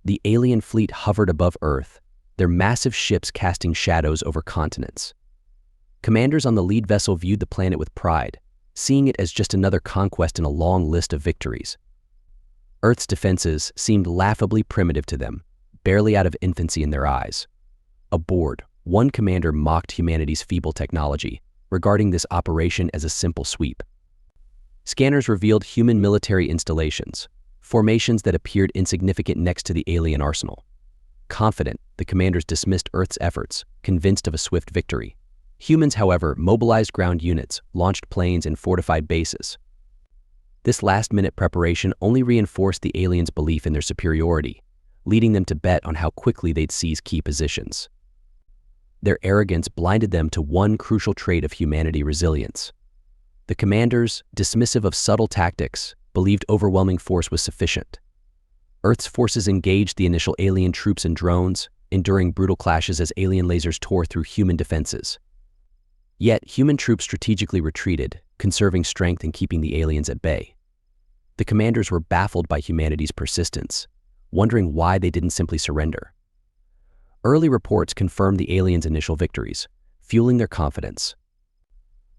The alien fleet hovered above Earth, their massive ships casting shadows over continents. Commanders on the lead vessel viewed the planet with pride, seeing it as just another conquest in a long list of victories. Earth's defenses seemed laughably primitive to them, barely out of infancy in their eyes. Aboard, one commander mocked humanity's feeble technology, regarding this operation as a simple sweep. Scanners revealed human military installations, formations that appeared insignificant next to the alien arsenal. Confident, the commanders dismissed Earth's efforts, convinced of a swift victory. Humans, however, mobilized ground units, launched planes, and fortified bases. This last-minute preparation only reinforced the aliens' belief in their superiority, leading them to bet on how quickly they'd seize key positions. Their arrogance blinded them to one crucial trait of humanity: resilience. The commanders, dismissive of subtle tactics, believed overwhelming force was sufficient. Earth's forces engaged the initial alien troops and drones, enduring brutal clashes as alien lasers tore through human defenses. Yet, human troops strategically retreated, conserving strength and keeping the aliens at bay. The commanders were baffled by humanity's persistence, wondering why they didn't simply surrender. Early reports confirmed the aliens' initial victories, fueling their confidence.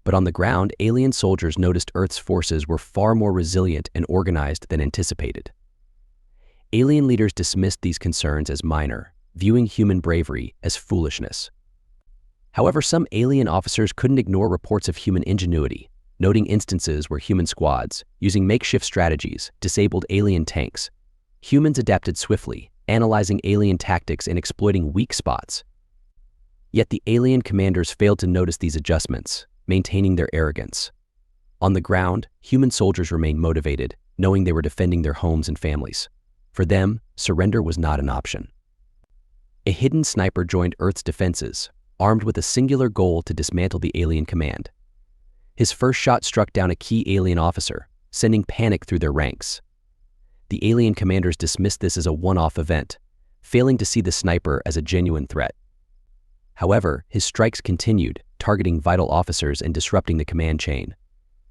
But on the ground, alien soldiers noticed Earth's forces were far more resilient and organized than anticipated. Alien leaders dismissed these concerns as minor, viewing human bravery as foolishness. However, some alien officers couldn't ignore reports of human ingenuity, noting instances where human squads, using makeshift strategies, disabled alien tanks. Humans adapted swiftly, analyzing alien tactics and exploiting weak spots. Yet the alien commanders failed to notice these adjustments, maintaining their arrogance. On the ground, human soldiers remained motivated, knowing they were defending their homes and families. For them, surrender was not an option. A hidden sniper joined Earth's defenses, armed with a singular goal to dismantle the alien command. His first shot struck down a key alien officer, sending panic through their ranks. The alien commanders dismissed this as a one-off event, failing to see the sniper as a genuine threat. However, his strikes continued, targeting vital officers and disrupting the command chain.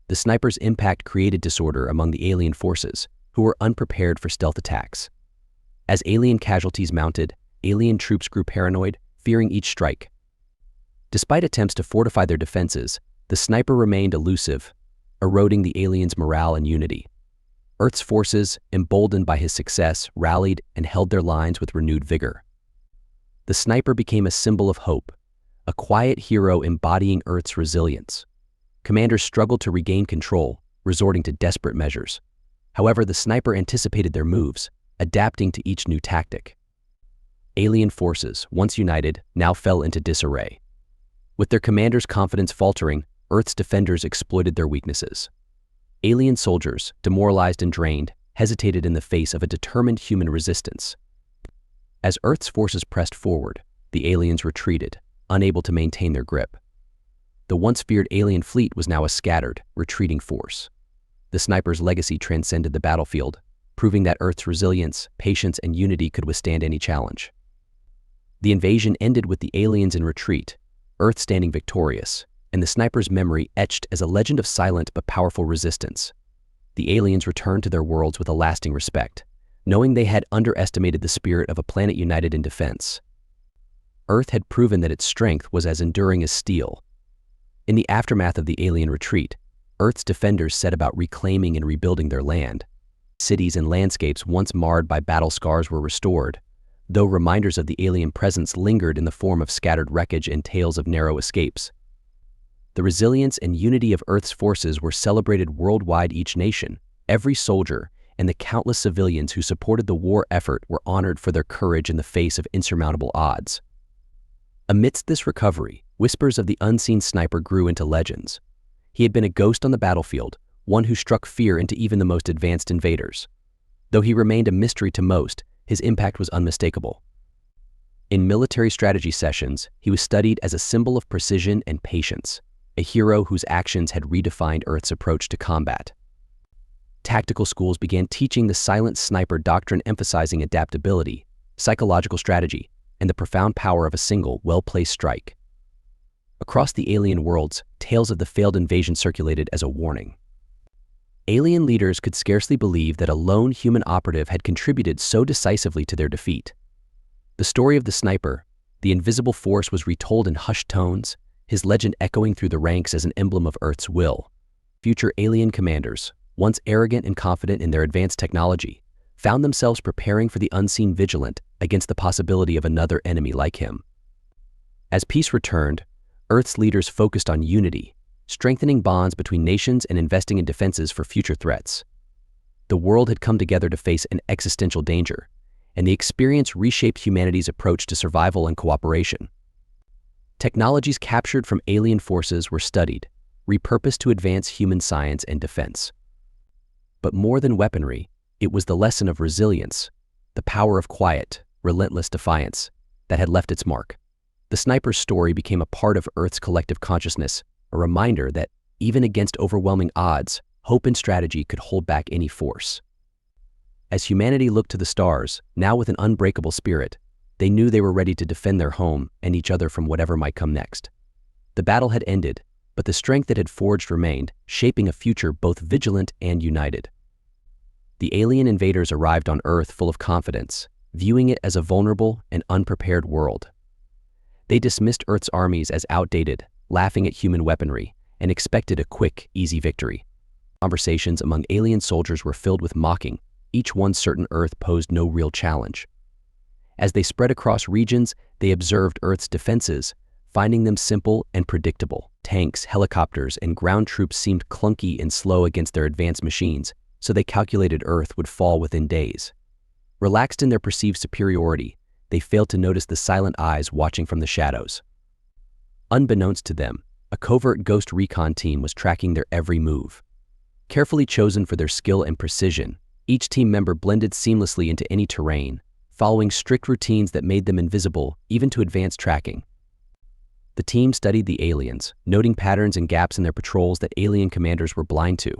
The sniper's impact created disorder among the alien forces, who were unprepared for stealth attacks. As alien casualties mounted, alien troops grew paranoid, fearing each strike. Despite attempts to fortify their defenses, the sniper remained elusive, eroding the aliens' morale and unity. Earth's forces, emboldened by his success, rallied and held their lines with renewed vigor. The sniper became a symbol of hope, a quiet hero embodying Earth's resilience. Commanders struggled to regain control, resorting to desperate measures. However, the sniper anticipated their moves, adapting to each new tactic. Alien forces, once united, now fell into disarray. With their commander's confidence faltering, Earth's defenders exploited their weaknesses. Alien soldiers, demoralized and drained, hesitated in the face of a determined human resistance. As Earth's forces pressed forward, the aliens retreated, unable to maintain their grip. The once feared alien fleet was now a scattered, retreating force. The sniper's legacy transcended the battlefield, proving that Earth's resilience, patience, and unity could withstand any challenge. The invasion ended with the aliens in retreat, Earth standing victorious, and the sniper's memory etched as a legend of silent but powerful resistance. The aliens returned to their worlds with a lasting respect, knowing they had underestimated the spirit of a planet united in defense. Earth had proven that its strength was as enduring as steel. In the aftermath of the alien retreat, Earth's defenders set about reclaiming and rebuilding their land. Cities and landscapes once marred by battle scars were restored, though reminders of the alien presence lingered in the form of scattered wreckage and tales of narrow escapes. The resilience and unity of Earth's forces were celebrated worldwide. Each nation, every soldier, and the countless civilians who supported the war effort were honored for their courage in the face of insurmountable odds. Amidst this recovery, whispers of the unseen sniper grew into legends. He had been a ghost on the battlefield, one who struck fear into even the most advanced invaders. Though he remained a mystery to most, his impact was unmistakable. In military strategy sessions, he was studied as a symbol of precision and patience, a hero whose actions had redefined Earth's approach to combat. Tactical schools began teaching the silent sniper doctrine, emphasizing adaptability, psychological strategy, and the profound power of a single, well-placed strike. Across the alien worlds, tales of the failed invasion circulated as a warning. Alien leaders could scarcely believe that a lone human operative had contributed so decisively to their defeat. The story of the sniper, the invisible force, was retold in hushed tones, his legend echoing through the ranks as an emblem of Earth's will. Future alien commanders, once arrogant and confident in their advanced technology, found themselves preparing for the unseen, vigilant against the possibility of another enemy like him. As peace returned, Earth's leaders focused on unity, strengthening bonds between nations and investing in defenses for future threats. The world had come together to face an existential danger, and the experience reshaped humanity's approach to survival and cooperation. Technologies captured from alien forces were studied, repurposed to advance human science and defense. But more than weaponry, it was the lesson of resilience, the power of quiet, relentless defiance, that had left its mark. The sniper's story became a part of Earth's collective consciousness, a reminder that, even against overwhelming odds, hope and strategy could hold back any force. As humanity looked to the stars, now with an unbreakable spirit, they knew they were ready to defend their home and each other from whatever might come next. The battle had ended, but the strength it had forged remained, shaping a future both vigilant and united. The alien invaders arrived on Earth full of confidence, viewing it as a vulnerable and unprepared world. They dismissed Earth's armies as outdated, laughing at human weaponry, and expected a quick, easy victory. Conversations among alien soldiers were filled with mocking, each one certain Earth posed no real challenge. As they spread across regions, they observed Earth's defenses, finding them simple and predictable. Tanks, helicopters, and ground troops seemed clunky and slow against their advanced machines, so they calculated Earth would fall within days. Relaxed in their perceived superiority, they failed to notice the silent eyes watching from the shadows. Unbeknownst to them, a covert ghost recon team was tracking their every move. Carefully chosen for their skill and precision, each team member blended seamlessly into any terrain, following strict routines that made them invisible even to advanced tracking. The team studied the aliens, noting patterns and gaps in their patrols that alien commanders were blind to.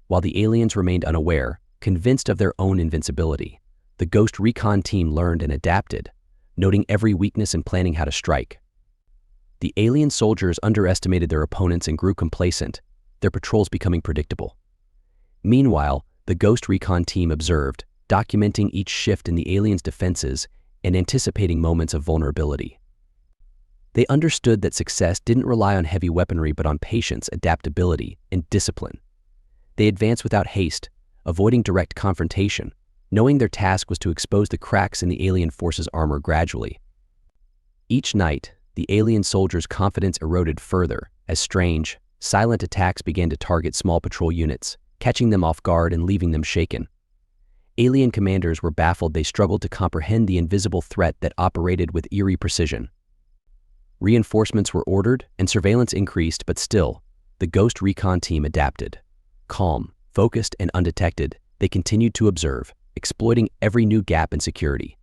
While the aliens remained unaware, convinced of their own invincibility, the ghost recon team learned and adapted, noting every weakness and planning how to strike. The alien soldiers underestimated their opponents and grew complacent, their patrols becoming predictable. Meanwhile, the ghost recon team observed, documenting each shift in the aliens' defenses and anticipating moments of vulnerability. They understood that success didn't rely on heavy weaponry but on patience, adaptability, and discipline. They advanced without haste, avoiding direct confrontation, knowing their task was to expose the cracks in the alien force's armor gradually. Each night, the alien soldiers' confidence eroded further as strange, silent attacks began to target small patrol units, catching them off guard and leaving them shaken. Alien commanders were baffled. They struggled to comprehend the invisible threat that operated with eerie precision. Reinforcements were ordered and surveillance increased, but still, the ghost recon team adapted. Calm, focused, and undetected, they continued to observe, exploiting every new gap in security.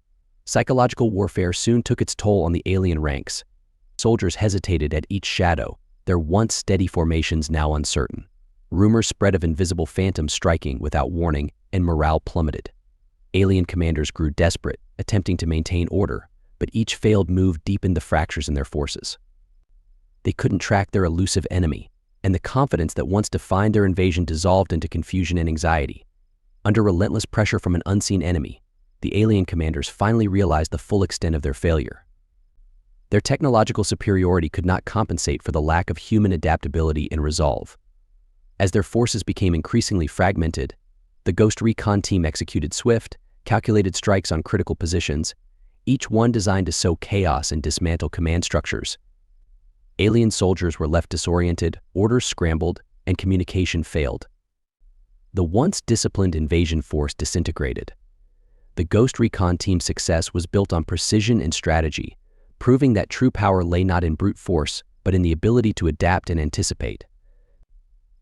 Psychological warfare soon took its toll on the alien ranks. Soldiers hesitated at each shadow, their once steady formations now uncertain. Rumors spread of invisible phantoms striking without warning, and morale plummeted. Alien commanders grew desperate, attempting to maintain order, but each failed move deepened the fractures in their forces. They couldn't track their elusive enemy, and the confidence that once defined their invasion dissolved into confusion and anxiety. Under relentless pressure from an unseen enemy, the alien commanders finally realized the full extent of their failure. Their technological superiority could not compensate for the lack of human adaptability and resolve. As their forces became increasingly fragmented, the Ghost Recon team executed swift, calculated strikes on critical positions, each one designed to sow chaos and dismantle command structures. Alien soldiers were left disoriented, orders scrambled, and communication failed. The once disciplined invasion force disintegrated. The Ghost Recon team's success was built on precision and strategy, proving that true power lay not in brute force, but in the ability to adapt and anticipate.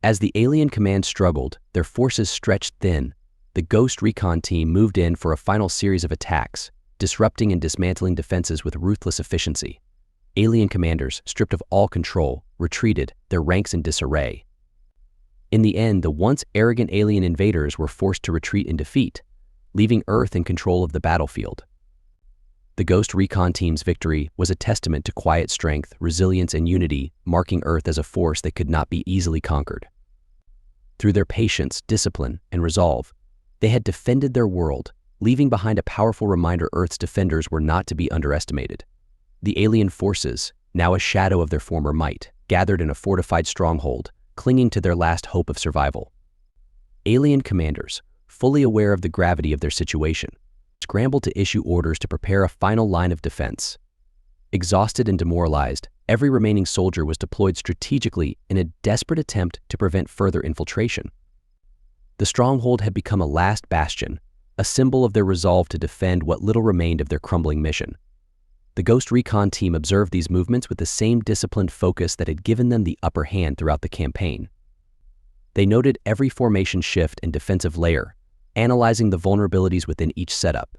As the alien command struggled, their forces stretched thin, the Ghost Recon team moved in for a final series of attacks, disrupting and dismantling defenses with ruthless efficiency. Alien commanders, stripped of all control, retreated, their ranks in disarray. In the end, the once arrogant alien invaders were forced to retreat in defeat, leaving Earth in control of the battlefield. The Ghost Recon team's victory was a testament to quiet strength, resilience, and unity, marking Earth as a force that could not be easily conquered. Through their patience, discipline, and resolve, they had defended their world, leaving behind a powerful reminder Earth's defenders were not to be underestimated. The alien forces, now a shadow of their former might, gathered in a fortified stronghold, clinging to their last hope of survival. Alien commanders, fully aware of the gravity of their situation, scrambled to issue orders to prepare a final line of defense. Exhausted and demoralized, every remaining soldier was deployed strategically in a desperate attempt to prevent further infiltration. The stronghold had become a last bastion, a symbol of their resolve to defend what little remained of their crumbling mission. The Ghost Recon team observed these movements with the same disciplined focus that had given them the upper hand throughout the campaign. They noted every formation shift and defensive layer, analyzing the vulnerabilities within each setup.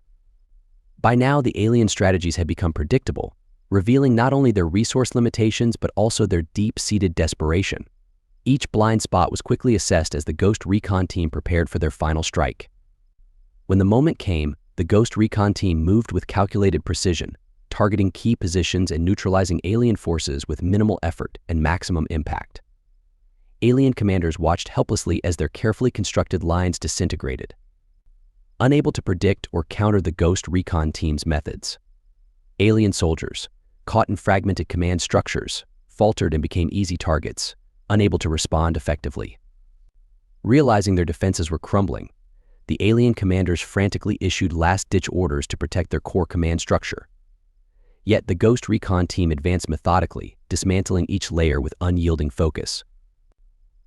By now, the alien strategies had become predictable, revealing not only their resource limitations but also their deep-seated desperation. Each blind spot was quickly assessed as the Ghost Recon team prepared for their final strike. When the moment came, the Ghost Recon team moved with calculated precision, targeting key positions and neutralizing alien forces with minimal effort and maximum impact. Alien commanders watched helplessly as their carefully constructed lines disintegrated, unable to predict or counter the Ghost Recon team's methods. Alien soldiers, caught in fragmented command structures, faltered and became easy targets, unable to respond effectively. Realizing their defenses were crumbling, the alien commanders frantically issued last-ditch orders to protect their core command structure. Yet the Ghost Recon team advanced methodically, dismantling each layer with unyielding focus.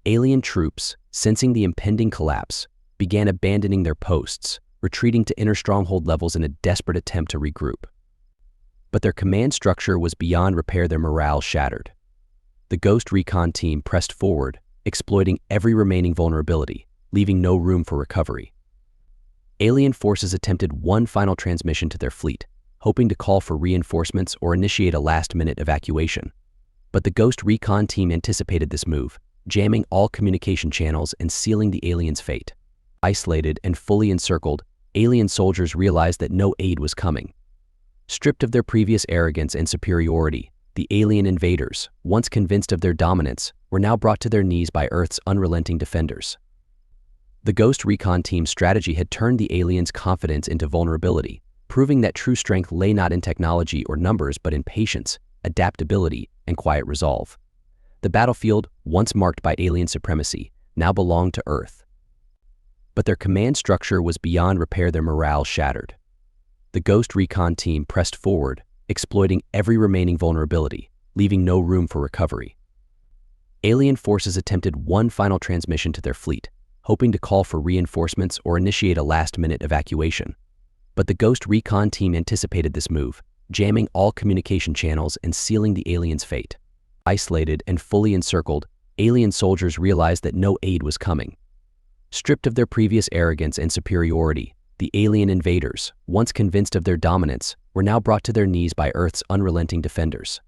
Alien troops, sensing the impending collapse, began abandoning their posts, retreating to inner stronghold levels in a desperate attempt to regroup. But their command structure was beyond repair, their morale shattered. The Ghost Recon team pressed forward, exploiting every remaining vulnerability, leaving no room for recovery. Alien forces attempted one final transmission to their fleet, hoping to call for reinforcements or initiate a last-minute evacuation. But the Ghost Recon team anticipated this move, jamming all communication channels and sealing the aliens' fate. Isolated and fully encircled, alien soldiers realized that no aid was coming. Stripped of their previous arrogance and superiority, the alien invaders, once convinced of their dominance, were now brought to their knees by Earth's unrelenting defenders. The Ghost Recon team's strategy had turned the aliens' confidence into vulnerability, proving that true strength lay not in technology or numbers but in patience, adaptability, and quiet resolve. The battlefield, once marked by alien supremacy, now belonged to Earth. But their command structure was beyond repair, their morale shattered. The Ghost Recon team pressed forward, exploiting every remaining vulnerability, leaving no room for recovery. Alien forces attempted one final transmission to their fleet, hoping to call for reinforcements or initiate a last-minute evacuation. But the Ghost Recon team anticipated this move, jamming all communication channels and sealing the aliens' fate. Isolated and fully encircled, alien soldiers realized that no aid was coming. Stripped of their previous arrogance and superiority, the alien invaders, once convinced of their dominance, were now brought to their knees by Earth's unrelenting defenders.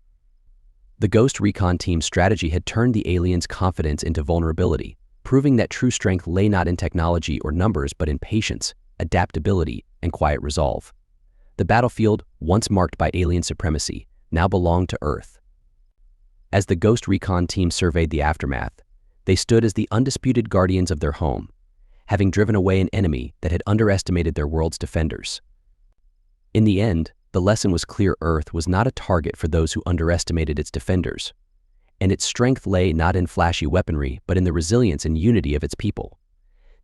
The Ghost Recon team's strategy had turned the aliens' confidence into vulnerability, proving that true strength lay not in technology or numbers but in patience, adaptability, and quiet resolve. The battlefield, once marked by alien supremacy, now belonged to Earth. As the Ghost Recon team surveyed the aftermath, they stood as the undisputed guardians of their home, having driven away an enemy that had underestimated their world's defenders. In the end, the lesson was clear: Earth was not a target for those who underestimated its defenders, and its strength lay not in flashy weaponry but in the resilience and unity of its people.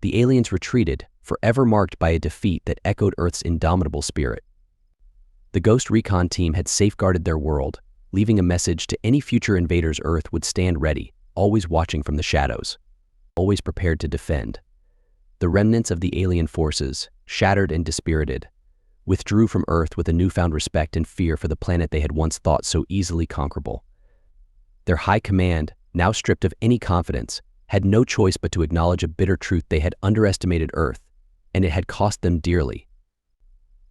The aliens retreated, forever marked by a defeat that echoed Earth's indomitable spirit. The Ghost Recon team had safeguarded their world, leaving a message to any future invaders: Earth would stand ready, always watching from the shadows, always prepared to defend. The remnants of the alien forces, shattered and dispirited, withdrew from Earth with a newfound respect and fear for the planet they had once thought so easily conquerable. Their high command, now stripped of any confidence, had no choice but to acknowledge a bitter truth: they had underestimated Earth, and it had cost them dearly.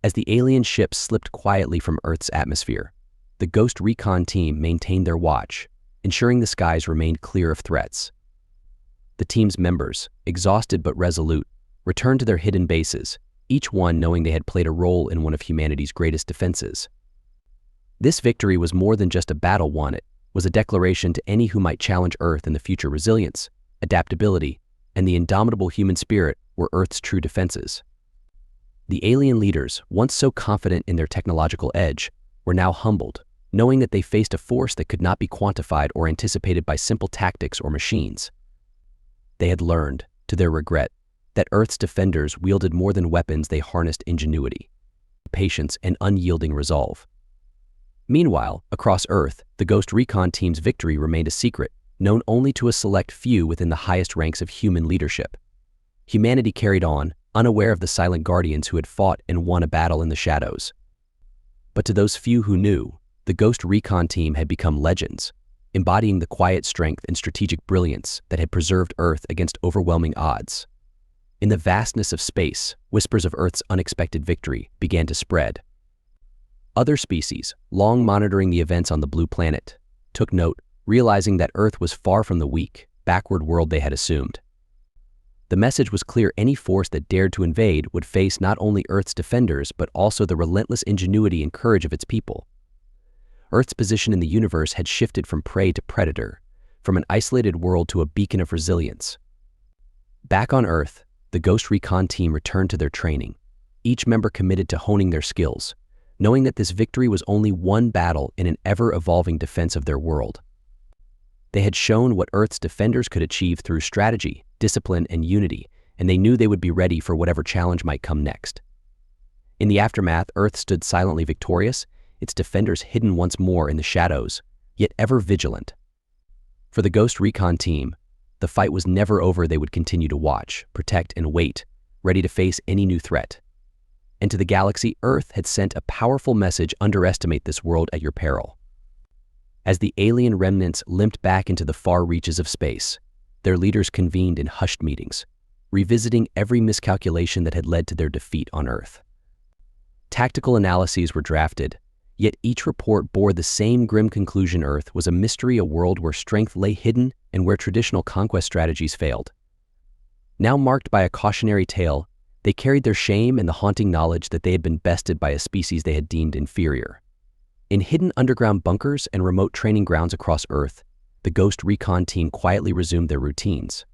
As the alien ships slipped quietly from Earth's atmosphere, the Ghost Recon team maintained their watch, ensuring the skies remained clear of threats. The team's members, exhausted but resolute, returned to their hidden bases, each one knowing they had played a role in one of humanity's greatest defenses. This victory was more than just a battle won; it was a declaration to any who might challenge Earth in the future: resilience, adaptability, and the indomitable human spirit were Earth's true defenses. The alien leaders, once so confident in their technological edge, were now humbled, knowing that they faced a force that could not be quantified or anticipated by simple tactics or machines. They had learned, to their regret, that Earth's defenders wielded more than weapons. They harnessed ingenuity, patience, and unyielding resolve. Meanwhile, across Earth, the Ghost Recon team's victory remained a secret, known only to a select few within the highest ranks of human leadership. Humanity carried on, unaware of the silent guardians who had fought and won a battle in the shadows. But to those few who knew, the Ghost Recon team had become legends, embodying the quiet strength and strategic brilliance that had preserved Earth against overwhelming odds. In the vastness of space, whispers of Earth's unexpected victory began to spread. Other species, long monitoring the events on the blue planet, took note, realizing that Earth was far from the weak, backward world they had assumed. The message was clear: any force that dared to invade would face not only Earth's defenders but also the relentless ingenuity and courage of its people. Earth's position in the universe had shifted from prey to predator, from an isolated world to a beacon of resilience. Back on Earth, the Ghost Recon team returned to their training, each member committed to honing their skills, knowing that this victory was only one battle in an ever-evolving defense of their world. They had shown what Earth's defenders could achieve through strategy, discipline, and unity, and they knew they would be ready for whatever challenge might come next. In the aftermath, Earth stood silently victorious, its defenders hidden once more in the shadows, yet ever vigilant. For the Ghost Recon team, the fight was never over. They would continue to watch, protect, and wait, ready to face any new threat. And to the galaxy, Earth had sent a powerful message: underestimate this world at your peril. As the alien remnants limped back into the far reaches of space, their leaders convened in hushed meetings, revisiting every miscalculation that had led to their defeat on Earth. Tactical analyses were drafted, yet each report bore the same grim conclusion: Earth was a mystery, a world where strength lay hidden and where traditional conquest strategies failed. Now marked by a cautionary tale, they carried their shame and the haunting knowledge that they had been bested by a species they had deemed inferior. In hidden underground bunkers and remote training grounds across Earth, the Ghost Recon team quietly resumed their routines.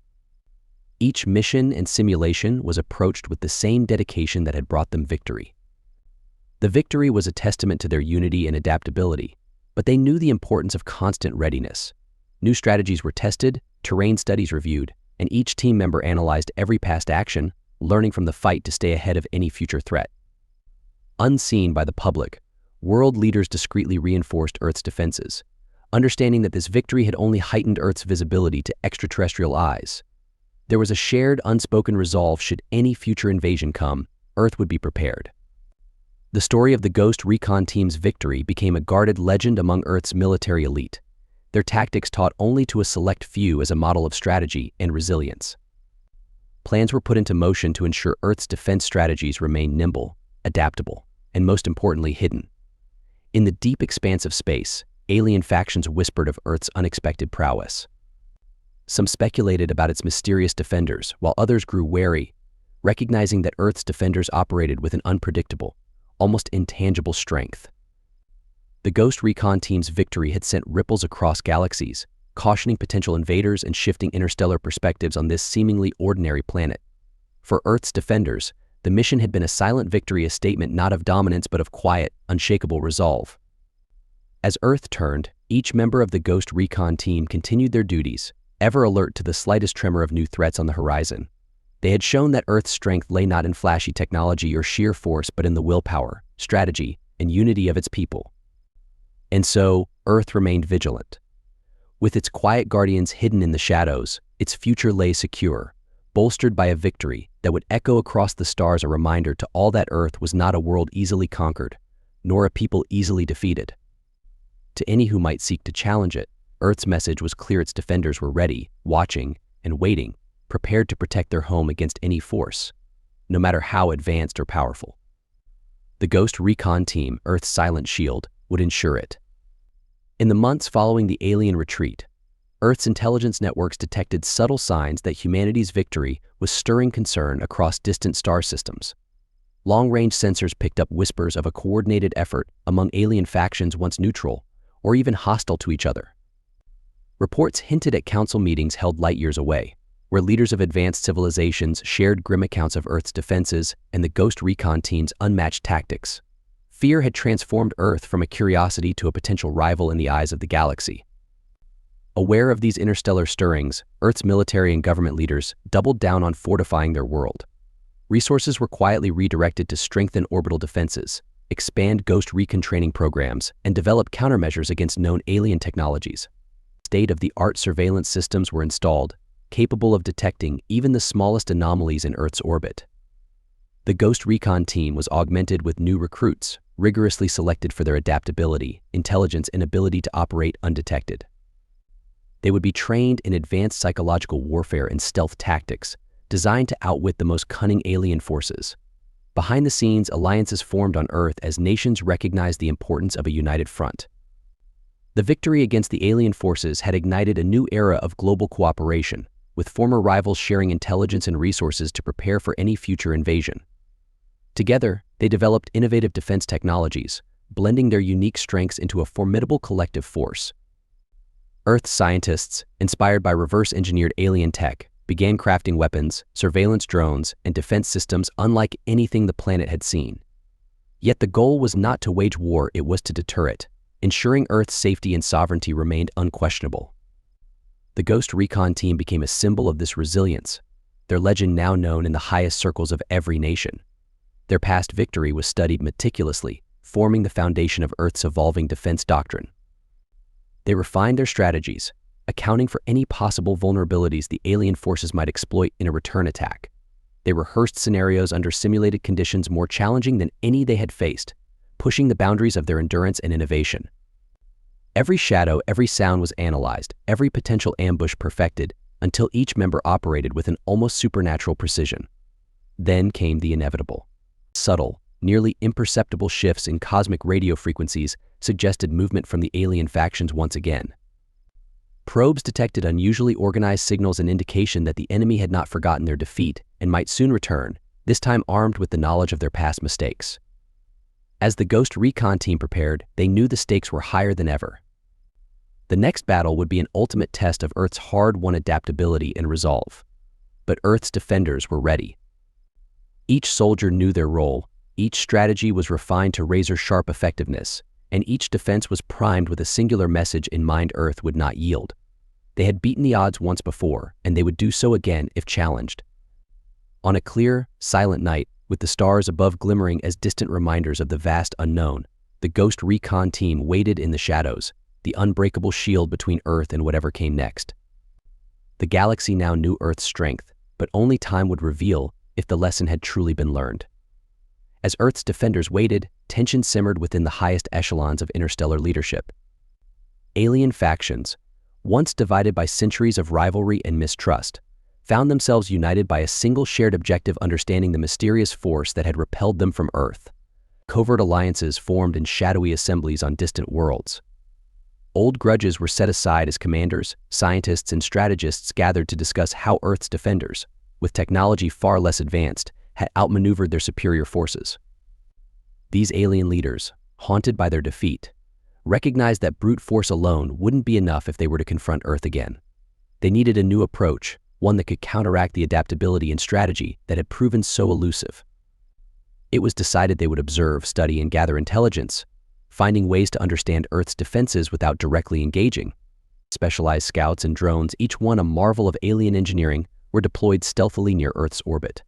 Each mission and simulation was approached with the same dedication that had brought them victory. The victory was a testament to their unity and adaptability, but they knew the importance of constant readiness. New strategies were tested, terrain studies reviewed, and each team member analyzed every past action, learning from the fight to stay ahead of any future threat. Unseen by the public, world leaders discreetly reinforced Earth's defenses, understanding that this victory had only heightened Earth's visibility to extraterrestrial eyes. There was a shared, unspoken resolve: should any future invasion come, Earth would be prepared. The story of the Ghost Recon team's victory became a guarded legend among Earth's military elite, their tactics taught only to a select few as a model of strategy and resilience. Plans were put into motion to ensure Earth's defense strategies remained nimble, adaptable, and most importantly, hidden. In the deep expanse of space, alien factions whispered of Earth's unexpected prowess. Some speculated about its mysterious defenders, while others grew wary, recognizing that Earth's defenders operated with an unpredictable, almost intangible strength. The Ghost Recon team's victory had sent ripples across galaxies, cautioning potential invaders and shifting interstellar perspectives on this seemingly ordinary planet. For Earth's defenders, the mission had been a silent victory, a statement not of dominance but of quiet, unshakable resolve. As Earth turned, each member of the Ghost Recon team continued their duties, ever alert to the slightest tremor of new threats on the horizon. They had shown that Earth's strength lay not in flashy technology or sheer force but in the willpower, strategy, and unity of its people. And so, Earth remained vigilant. With its quiet guardians hidden in the shadows, its future lay secure, bolstered by a victory that would echo across the stars, a reminder to all that Earth was not a world easily conquered, nor a people easily defeated. To any who might seek to challenge it, Earth's message was clear: its defenders were ready, watching, and waiting, prepared to protect their home against any force, no matter how advanced or powerful. The Ghost Recon team, Earth's silent shield, would ensure it. In the months following the alien retreat, Earth's intelligence networks detected subtle signs that humanity's victory was stirring concern across distant star systems. Long-range sensors picked up whispers of a coordinated effort among alien factions once neutral or even hostile to each other. Reports hinted at council meetings held light years away, where leaders of advanced civilizations shared grim accounts of Earth's defenses and the Ghost Recon team's unmatched tactics. Fear had transformed Earth from a curiosity to a potential rival in the eyes of the galaxy. Aware of these interstellar stirrings, Earth's military and government leaders doubled down on fortifying their world. Resources were quietly redirected to strengthen orbital defenses, expand Ghost Recon training programs, and develop countermeasures against known alien technologies. State-of-the-art surveillance systems were installed, capable of detecting even the smallest anomalies in Earth's orbit. The Ghost Recon team was augmented with new recruits, rigorously selected for their adaptability, intelligence, and ability to operate undetected. They would be trained in advanced psychological warfare and stealth tactics, designed to outwit the most cunning alien forces. Behind the scenes, alliances formed on Earth as nations recognized the importance of a united front. The victory against the alien forces had ignited a new era of global cooperation, with former rivals sharing intelligence and resources to prepare for any future invasion. Together, they developed innovative defense technologies, blending their unique strengths into a formidable collective force. Earth scientists, inspired by reverse-engineered alien tech, began crafting weapons, surveillance drones, and defense systems unlike anything the planet had seen. Yet the goal was not to wage war, it was to deter it, ensuring Earth's safety and sovereignty remained unquestionable. The Ghost Recon team became a symbol of this resilience, their legend now known in the highest circles of every nation. Their past victory was studied meticulously, forming the foundation of Earth's evolving defense doctrine. They refined their strategies, accounting for any possible vulnerabilities the alien forces might exploit in a return attack. They rehearsed scenarios under simulated conditions more challenging than any they had faced, pushing the boundaries of their endurance and innovation. Every shadow, every sound was analyzed, every potential ambush perfected, until each member operated with an almost supernatural precision. Then came the inevitable. Subtle, nearly imperceptible shifts in cosmic radio frequencies suggested movement from the alien factions once again. Probes detected unusually organized signals, an indication that the enemy had not forgotten their defeat and might soon return, this time armed with the knowledge of their past mistakes. As the Ghost Recon team prepared, they knew the stakes were higher than ever. The next battle would be an ultimate test of Earth's hard-won adaptability and resolve. But Earth's defenders were ready. Each soldier knew their role, each strategy was refined to razor-sharp effectiveness, and each defense was primed with a singular message in mind: Earth would not yield. They had beaten the odds once before, and they would do so again if challenged. On a clear, silent night, with the stars above glimmering as distant reminders of the vast unknown, the Ghost Recon team waited in the shadows, the unbreakable shield between Earth and whatever came next. The galaxy now knew Earth's strength, but only time would reveal if the lesson had truly been learned. As Earth's defenders waited, tension simmered within the highest echelons of interstellar leadership. Alien factions, once divided by centuries of rivalry and mistrust, found themselves united by a single shared objective: understanding the mysterious force that had repelled them from Earth. Covert alliances formed in shadowy assemblies on distant worlds. Old grudges were set aside as commanders, scientists, and strategists gathered to discuss how Earth's defenders, with technology far less advanced, had outmaneuvered their superior forces. These alien leaders, haunted by their defeat, recognized that brute force alone wouldn't be enough if they were to confront Earth again. They needed a new approach, one that could counteract the adaptability and strategy that had proven so elusive. It was decided they would observe, study, and gather intelligence, finding ways to understand Earth's defenses without directly engaging. Specialized scouts and drones, each one a marvel of alien engineering, were deployed stealthily near Earth's orbit.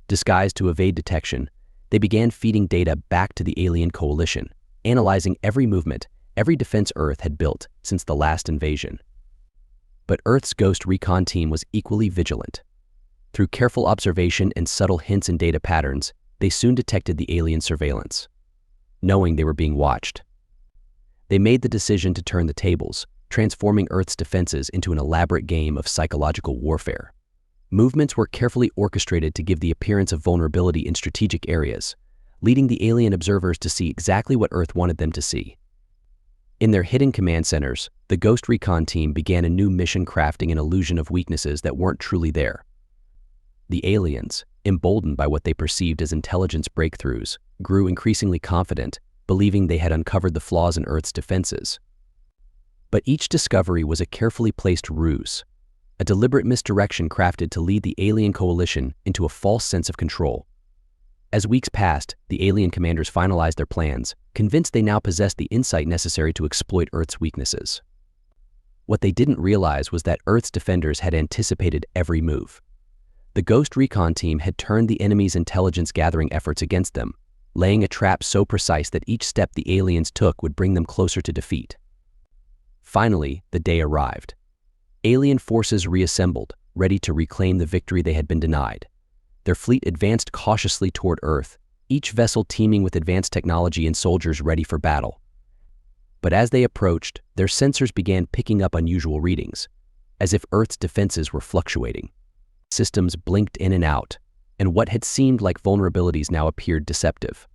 Disguised to evade detection, they began feeding data back to the alien coalition, analyzing every movement, every defense Earth had built since the last invasion. But Earth's Ghost Recon team was equally vigilant. Through careful observation and subtle hints in data patterns, they soon detected the alien surveillance. Knowing they were being watched, they made the decision to turn the tables, transforming Earth's defenses into an elaborate game of psychological warfare. Movements were carefully orchestrated to give the appearance of vulnerability in strategic areas, leading the alien observers to see exactly what Earth wanted them to see. In their hidden command centers, the Ghost Recon team began a new mission, crafting an illusion of weaknesses that weren't truly there. The aliens, emboldened by what they perceived as intelligence breakthroughs, grew increasingly confident, believing they had uncovered the flaws in Earth's defenses. But each discovery was a carefully placed ruse. a deliberate misdirection crafted to lead the alien coalition into a false sense of control. As weeks passed, the alien commanders finalized their plans, convinced they now possessed the insight necessary to exploit Earth's weaknesses. What they didn't realize was that Earth's defenders had anticipated every move. The Ghost Recon team had turned the enemy's intelligence-gathering efforts against them, laying a trap so precise that each step the aliens took would bring them closer to defeat. Finally, the day arrived. Alien forces reassembled, ready to reclaim the victory they had been denied. Their fleet advanced cautiously toward Earth, each vessel teeming with advanced technology and soldiers ready for battle. But as they approached, their sensors began picking up unusual readings, as if Earth's defenses were fluctuating. Systems blinked in and out, and what had seemed like vulnerabilities now appeared deceptive.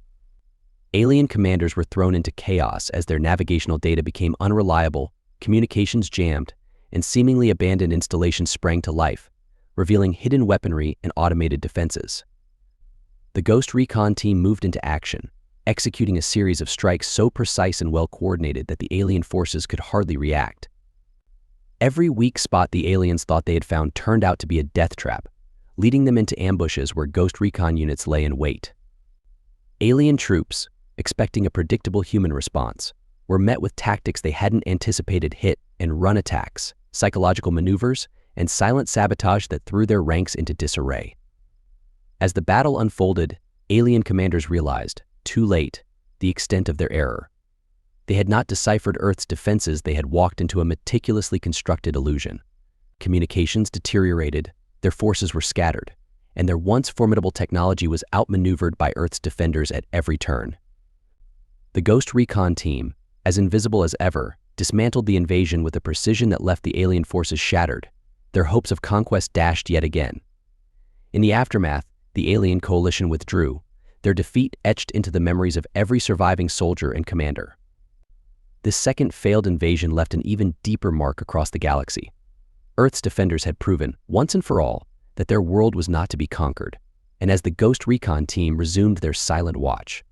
Alien commanders were thrown into chaos as their navigational data became unreliable, communications jammed, and seemingly abandoned installations sprang to life, revealing hidden weaponry and automated defenses. The Ghost Recon team moved into action, executing a series of strikes so precise and well-coordinated that the alien forces could hardly react. Every weak spot the aliens thought they had found turned out to be a death trap, leading them into ambushes where Ghost Recon units lay in wait. Alien troops, expecting a predictable human response, were met with tactics they hadn't anticipated: hit-and-run attacks, psychological maneuvers, and silent sabotage that threw their ranks into disarray. As the battle unfolded, alien commanders realized, too late, the extent of their error. They had not deciphered Earth's defenses. They had walked into a meticulously constructed illusion. Communications deteriorated, their forces were scattered, and their once formidable technology was outmaneuvered by Earth's defenders at every turn. The Ghost Recon team, as invisible as ever, dismantled the invasion with a precision that left the alien forces shattered, their hopes of conquest dashed yet again. In the aftermath, the alien coalition withdrew, their defeat etched into the memories of every surviving soldier and commander. This second failed invasion left an even deeper mark across the galaxy. Earth's defenders had proven, once and for all, that their world was not to be conquered, and as the Ghost Recon team resumed their silent watch,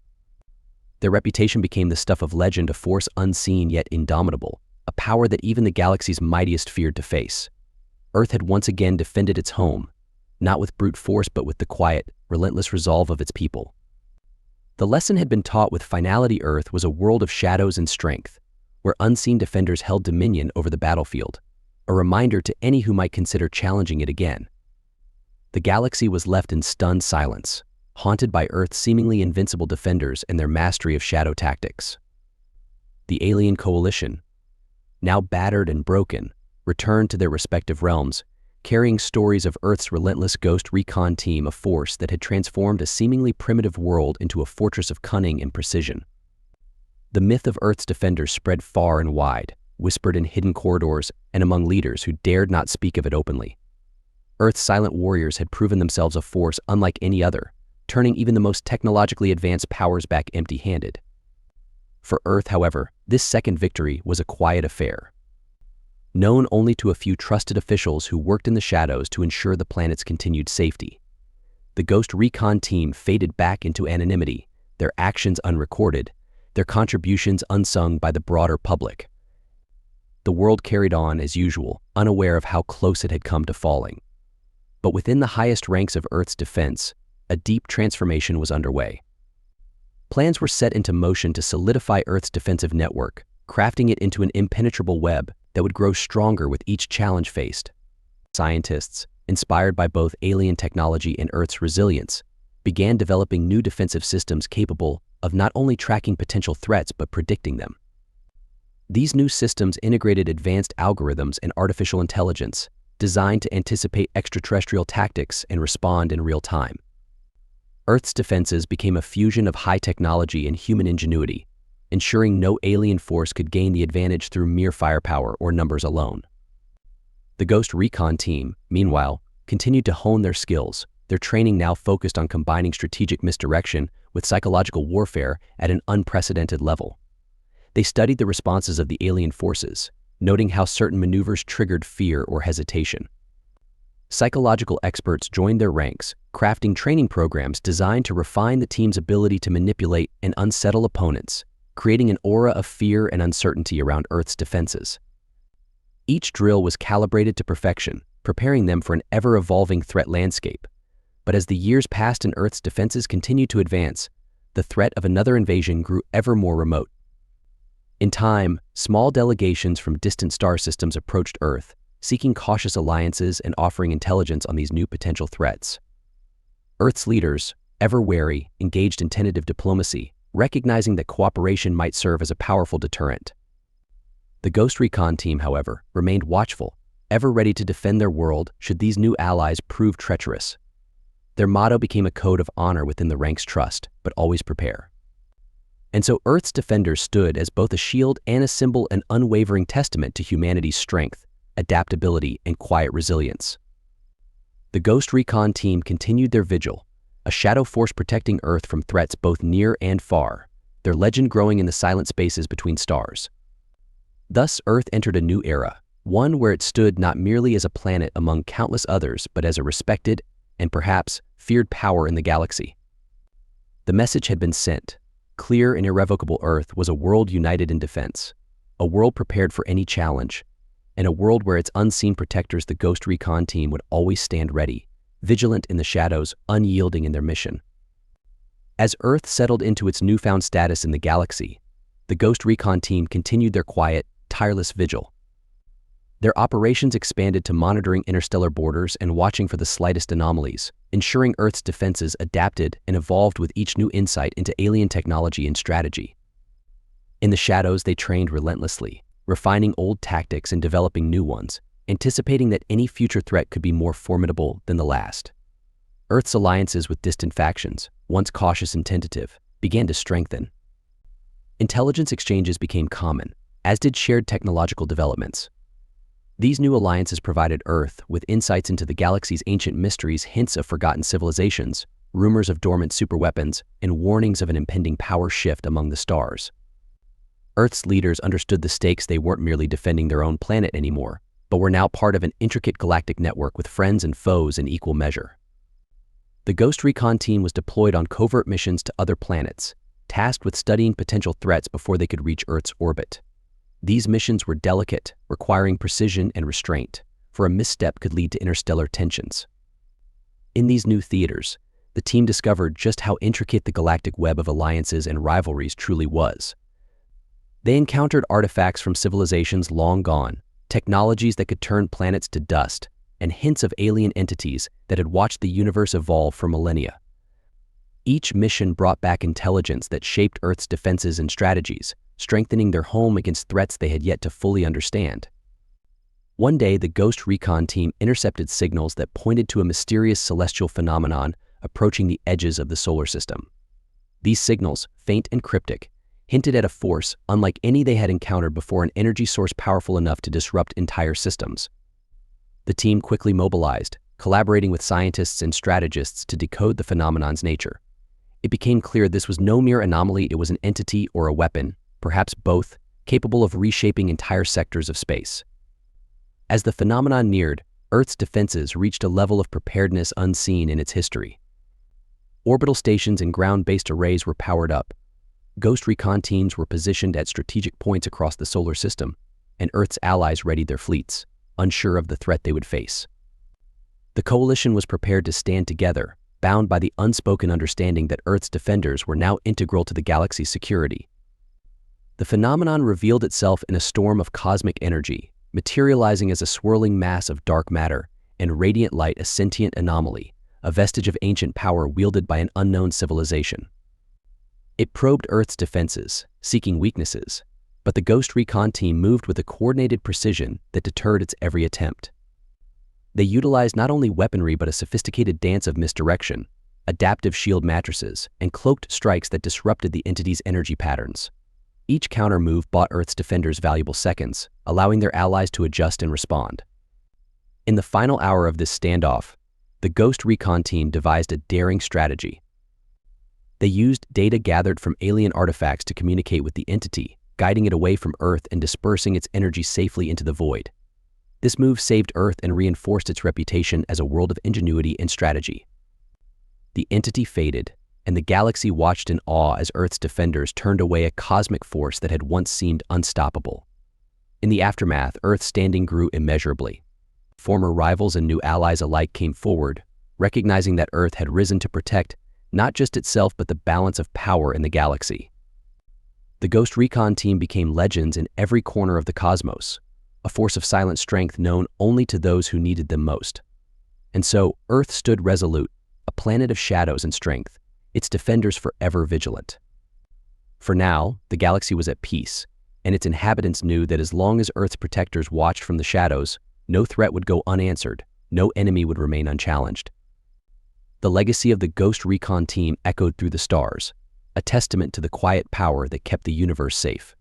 their reputation became the stuff of legend, a force unseen yet indomitable, a power that even the galaxy's mightiest feared to face. Earth had once again defended its home, not with brute force but with the quiet, relentless resolve of its people. The lesson had been taught with finality. Earth was a world of shadows and strength, where unseen defenders held dominion over the battlefield, a reminder to any who might consider challenging it again. The galaxy was left in stunned silence, haunted by Earth's seemingly invincible defenders and their mastery of shadow tactics. The alien coalition, now battered and broken, returned to their respective realms, carrying stories of Earth's relentless Ghost Recon team, a force that had transformed a seemingly primitive world into a fortress of cunning and precision. The myth of Earth's defenders spread far and wide, whispered in hidden corridors and among leaders who dared not speak of it openly. Earth's silent warriors had proven themselves a force unlike any other, turning even the most technologically advanced powers back empty-handed. For Earth, however, this second victory was a quiet affair, known only to a few trusted officials who worked in the shadows to ensure the planet's continued safety. The Ghost Recon team faded back into anonymity, their actions unrecorded, their contributions unsung by the broader public. The world carried on as usual, unaware of how close it had come to falling. But within the highest ranks of Earth's defense, a deep transformation was underway. Plans were set into motion to solidify Earth's defensive network, crafting it into an impenetrable web that would grow stronger with each challenge faced. Scientists, inspired by both alien technology and Earth's resilience, began developing new defensive systems capable of not only tracking potential threats but predicting them. These new systems integrated advanced algorithms and artificial intelligence, designed to anticipate extraterrestrial tactics and respond in real time. Earth's defenses became a fusion of high technology and human ingenuity, ensuring no alien force could gain the advantage through mere firepower or numbers alone. The Ghost Recon team, meanwhile, continued to hone their skills, their training now focused on combining strategic misdirection with psychological warfare at an unprecedented level. They studied the responses of the alien forces, noting how certain maneuvers triggered fear or hesitation. Psychological experts joined their ranks, crafting training programs designed to refine the team's ability to manipulate and unsettle opponents, creating an aura of fear and uncertainty around Earth's defenses. Each drill was calibrated to perfection, preparing them for an ever-evolving threat landscape. But as the years passed and Earth's defenses continued to advance, the threat of another invasion grew ever more remote. In time, small delegations from distant star systems approached Earth, seeking cautious alliances and offering intelligence on these new potential threats. Earth's leaders, ever wary, engaged in tentative diplomacy, recognizing that cooperation might serve as a powerful deterrent. The Ghost Recon team, however, remained watchful, ever ready to defend their world should these new allies prove treacherous. Their motto became a code of honor within the ranks: trust, but always prepare. And so Earth's defenders stood as both a shield and a symbol, an unwavering testament to humanity's strength, adaptability, and quiet resilience. The Ghost Recon team continued their vigil, a shadow force protecting Earth from threats both near and far, their legend growing in the silent spaces between stars. Thus, Earth entered a new era, one where it stood not merely as a planet among countless others, but as a respected and perhaps feared power in the galaxy. The message had been sent. Clear and irrevocable: Earth was a world united in defense, a world prepared for any challenge, and a world where its unseen protectors, the Ghost Recon team, would always stand ready, vigilant in the shadows, unyielding in their mission. As Earth settled into its newfound status in the galaxy, the Ghost Recon team continued their quiet, tireless vigil. Their operations expanded to monitoring interstellar borders and watching for the slightest anomalies, ensuring Earth's defenses adapted and evolved with each new insight into alien technology and strategy. In the shadows, they trained relentlessly, refining old tactics and developing new ones, anticipating that any future threat could be more formidable than the last. Earth's alliances with distant factions, once cautious and tentative, began to strengthen. Intelligence exchanges became common, as did shared technological developments. These new alliances provided Earth with insights into the galaxy's ancient mysteries, hints of forgotten civilizations, rumors of dormant superweapons, and warnings of an impending power shift among the stars. Earth's leaders understood the stakes. They weren't merely defending their own planet anymore, but were now part of an intricate galactic network with friends and foes in equal measure. The Ghost Recon team was deployed on covert missions to other planets, tasked with studying potential threats before they could reach Earth's orbit. These missions were delicate, requiring precision and restraint, for a misstep could lead to interstellar tensions. In these new theaters, the team discovered just how intricate the galactic web of alliances and rivalries truly was. They encountered artifacts from civilizations long gone, technologies that could turn planets to dust, and hints of alien entities that had watched the universe evolve for millennia. Each mission brought back intelligence that shaped Earth's defenses and strategies, strengthening their home against threats they had yet to fully understand. One day, the Ghost Recon team intercepted signals that pointed to a mysterious celestial phenomenon approaching the edges of the solar system. These signals, faint and cryptic, hinted at a force unlike any they had encountered before, an energy source powerful enough to disrupt entire systems. The team quickly mobilized, collaborating with scientists and strategists to decode the phenomenon's nature. It became clear this was no mere anomaly, it was an entity or a weapon, perhaps both, capable of reshaping entire sectors of space. As the phenomenon neared, Earth's defenses reached a level of preparedness unseen in its history. Orbital stations and ground-based arrays were powered up. Ghost Recon teams were positioned at strategic points across the solar system, and Earth's allies readied their fleets, unsure of the threat they would face. The coalition was prepared to stand together, bound by the unspoken understanding that Earth's defenders were now integral to the galaxy's security. The phenomenon revealed itself in a storm of cosmic energy, materializing as a swirling mass of dark matter and radiant light, a sentient anomaly, a vestige of ancient power wielded by an unknown civilization. It probed Earth's defenses, seeking weaknesses, but the Ghost Recon team moved with a coordinated precision that deterred its every attempt. They utilized not only weaponry but a sophisticated dance of misdirection, adaptive shield matrices, and cloaked strikes that disrupted the entity's energy patterns. Each counter move bought Earth's defenders valuable seconds, allowing their allies to adjust and respond. In the final hour of this standoff, the Ghost Recon team devised a daring strategy. They used data gathered from alien artifacts to communicate with the entity, guiding it away from Earth and dispersing its energy safely into the void. This move saved Earth and reinforced its reputation as a world of ingenuity and strategy. The entity faded, and the galaxy watched in awe as Earth's defenders turned away a cosmic force that had once seemed unstoppable. In the aftermath, Earth's standing grew immeasurably. Former rivals and new allies alike came forward, recognizing that Earth had risen to protect not just itself but the balance of power in the galaxy. The Ghost Recon team became legends in every corner of the cosmos, a force of silent strength known only to those who needed them most. And so, Earth stood resolute, a planet of shadows and strength, its defenders forever vigilant. For now, the galaxy was at peace, and its inhabitants knew that as long as Earth's protectors watched from the shadows, no threat would go unanswered, no enemy would remain unchallenged. The legacy of the Ghost Recon team echoed through the stars, a testament to the quiet power that kept the universe safe.